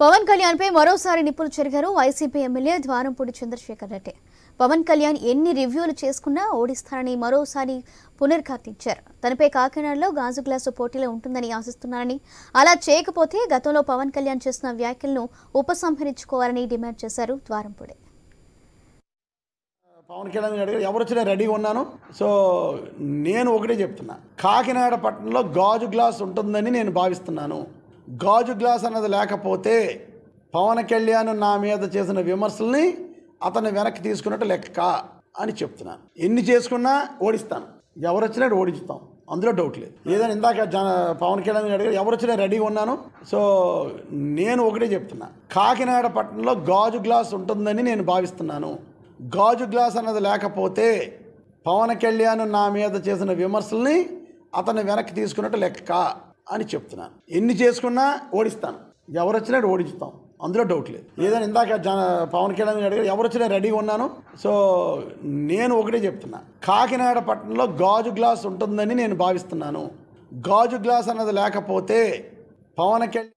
పవన్ కళ్యాణ్ పై మరోసారి నిప్పులు చెరిగారు YCP MLA Dwarampudi Chandrasekhar Reddy. Pawan Kalyan ఎన్ని రివ్యూలు చేసుకున్నా ఓడిస్తారని మరోసారి పునర్ఘాటించారు. తనపై కాకినాడలో గాజు గ్లాసు పోటీలో ఉంటుందని ఆశిస్తున్నారని, అలా చేయకపోతే గతంలో పవన్ కళ్యాణ్ చేసిన వ్యాఖ్యలను ఉపసంహరించుకోవాలని డిమాండ్ చేశారు ద్వారంపూడి. పవన్ కళ్యాణ్ గారు ఎవరు వచ్చినా రెడీగా ఉన్నాను. సో నేను ఒకటే చెప్తున్నా, కాకినాడ పట్టణంలో గాజు గ్లాస్ ఉంటుందని నేను భావిస్తున్నాను. గాజు గ్లాస్ అన్నది లేకపోతే పవన్ కళ్యాణ్ నా మీద చేసిన విమర్శల్ని అతన్ని వెనక్కి తీసుకున్నట్టు లెక్క అని చెప్తున్నాను. ఎన్ని చేసుకున్నా ఓడిస్తాను, ఎవరు వచ్చినా ఓడిస్తాం, అందులో డౌట్ లేదు. ఏదైనా ఇందాక పవన్ కళ్యాణ్ గారు ఎవరు వచ్చినా రెడీగా ఉన్నాను. సో నేను ఒకటే చెప్తున్నా, కాకినాడ పట్టణంలో గాజు గ్లాస్ ఉంటుందని నేను భావిస్తున్నాను. గాజు గ్లాస్ అన్నది లేకపోతే పవన్ కళ్యాణ్ నా మీద చేసిన విమర్శల్ని అతన్ని వెనక్కి తీసుకున్నట్టు లెక్క అని చెప్తున్నాను. ఎన్ని చేసుకున్నా ఓడిస్తాను, ఎవరు వచ్చినా ఓడిస్తాం, అందులో డౌట్ లేదు. ఏదైనా ఇందాక పవన్ కళ్యాణ్ గారు ఎవరు వచ్చినా రెడీగా ఉన్నాను. సో నేను ఒకటే చెప్తున్నా, కాకినాడ పట్టణంలో గాజు గ్లాస్ ఉంటుందని నేను భావిస్తున్నాను. గాజు గ్లాస్ అన్నది లేకపోతే పవన్ కళ్యాణ్